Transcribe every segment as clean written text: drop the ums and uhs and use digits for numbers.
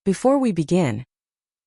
Before we begin,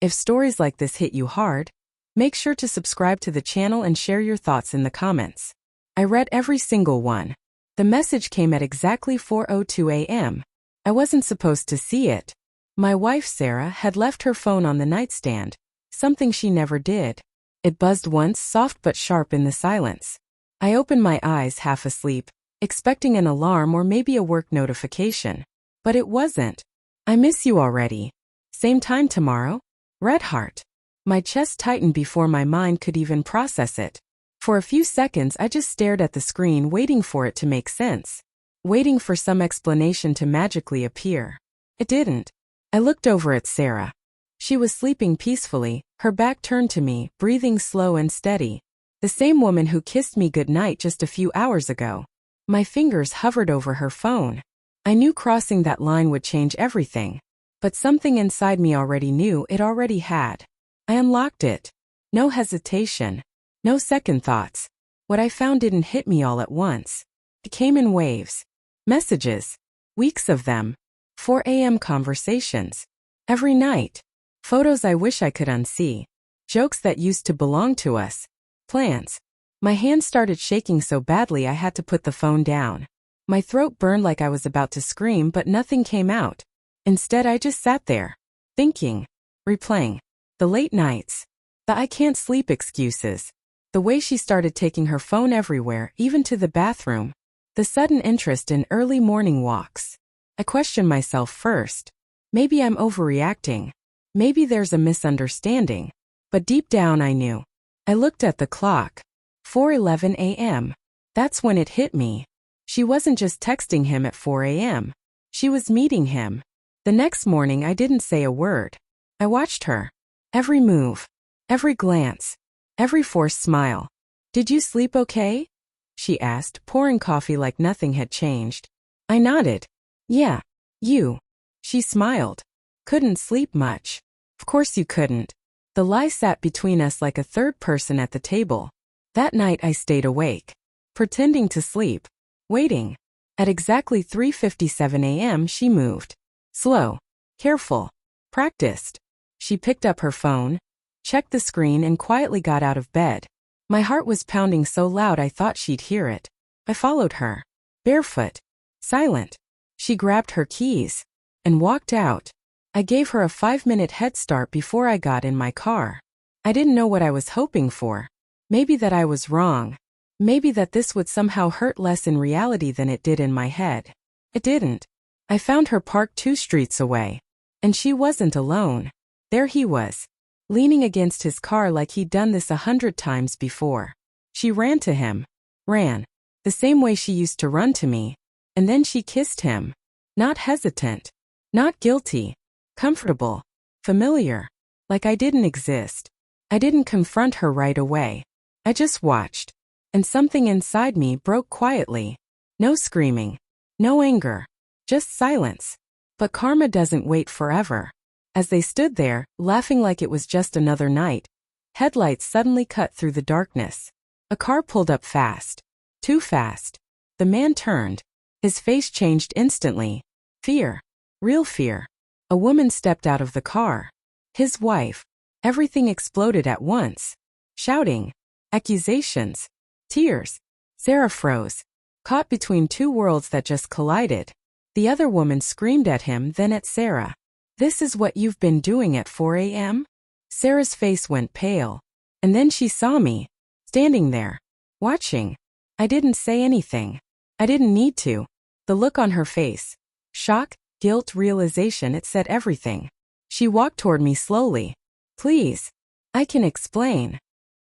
if stories like this hit you hard, make sure to subscribe to the channel and share your thoughts in the comments. I read every single one. The message came at exactly 4:02 a.m. I wasn't supposed to see it. My wife Sarah had left her phone on the nightstand, something she never did. It buzzed once, soft but sharp in the silence. I opened my eyes half asleep, expecting an alarm or maybe a work notification. But it wasn't. I miss you already. Same time tomorrow? Red heart. My chest tightened before my mind could even process it. For a few seconds I just stared at the screen, waiting for it to make sense. Waiting for some explanation to magically appear. It didn't. I looked over at Sarah. She was sleeping peacefully, her back turned to me, breathing slow and steady. The same woman who kissed me goodnight just a few hours ago. My fingers hovered over her phone. I knew crossing that line would change everything. But something inside me already knew it already had. I unlocked it. No hesitation. No second thoughts. What I found didn't hit me all at once. It came in waves. Messages. Weeks of them. 4 a.m. conversations. Every night. Photos I wish I could unsee. Jokes that used to belong to us. Plans. My hand started shaking so badly I had to put the phone down. My throat burned like I was about to scream, but nothing came out. Instead, I just sat there, thinking, replaying, the late nights, the I can't sleep excuses, the way she started taking her phone everywhere, even to the bathroom, the sudden interest in early morning walks. I questioned myself first. Maybe I'm overreacting. Maybe there's a misunderstanding. But deep down I knew. I looked at the clock. 4:11 a.m. That's when it hit me. She wasn't just texting him at 4 a.m. She was meeting him. The next morning I didn't say a word. I watched her. Every move. Every glance. Every forced smile. "Did you sleep okay?" she asked, pouring coffee like nothing had changed. I nodded. "Yeah. You." She smiled. "Couldn't sleep much." Of course you couldn't. The lie sat between us like a third person at the table. That night I stayed awake. Pretending to sleep. Waiting. At exactly 3:57 a.m. she moved. Slow. Careful. Practiced. She picked up her phone, checked the screen and quietly got out of bed. My heart was pounding so loud I thought she'd hear it. I followed her. Barefoot. Silent. She grabbed her keys and walked out. I gave her a 5-minute head start before I got in my car. I didn't know what I was hoping for. Maybe that I was wrong. Maybe that this would somehow hurt less in reality than it did in my head. It didn't. I found her parked 2 streets away. And she wasn't alone. There he was, leaning against his car like he'd done this 100 times before. She ran to him. Ran. The same way she used to run to me. And then she kissed him. Not hesitant. Not guilty. Comfortable. Familiar. Like I didn't exist. I didn't confront her right away. I just watched. And something inside me broke quietly. No screaming. No anger. Just silence. But karma doesn't wait forever. As they stood there, laughing like it was just another night, headlights suddenly cut through the darkness. A car pulled up fast. Too fast. The man turned. His face changed instantly. Fear. Real fear. A woman stepped out of the car. His wife. Everything exploded at once. Shouting. Accusations. Tears. Sarah froze. Caught between 2 worlds that just collided. The other woman screamed at him, then at Sarah. "This is what you've been doing at 4 a.m.? Sarah's face went pale. And then she saw me. Standing there. Watching. I didn't say anything. I didn't need to. The look on her face. Shock, guilt, realization, it said everything. She walked toward me slowly. "Please. I can explain."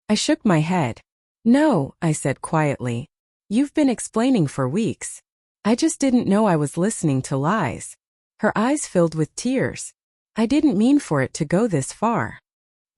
I shook my head. "No," I said quietly. "You've been explaining for weeks. I just didn't know I was listening to lies." Her eyes filled with tears. "I didn't mean for it to go this far."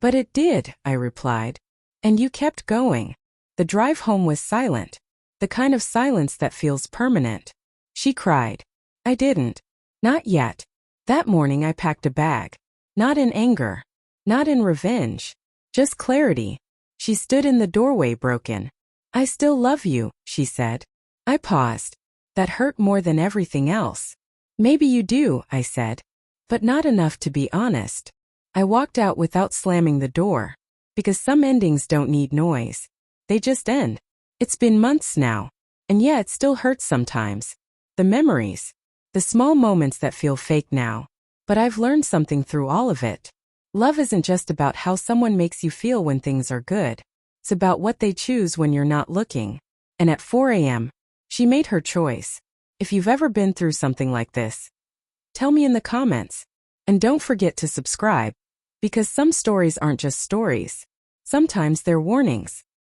"But it did," I replied. "And you kept going." The drive home was silent. The kind of silence that feels permanent. She cried. I didn't. Not yet. That morning I packed a bag. Not in anger. Not in revenge. Just clarity. She stood in the doorway broken. "I still love you," she said. I paused. That hurt more than everything else. "Maybe you do," I said. but not enough to be honest. I walked out without slamming the door, because some endings don't need noise. They just end. It's been months now, and yeah, it still hurts sometimes. The memories. The small moments that feel fake now. But I've learned something through all of it. Love isn't just about how someone makes you feel when things are good. It's about what they choose when you're not looking. And at 4 a.m., she made her choice. If you've ever been through something like this, tell me in the comments. And don't forget to subscribe, because some stories aren't just stories. Sometimes they're warnings.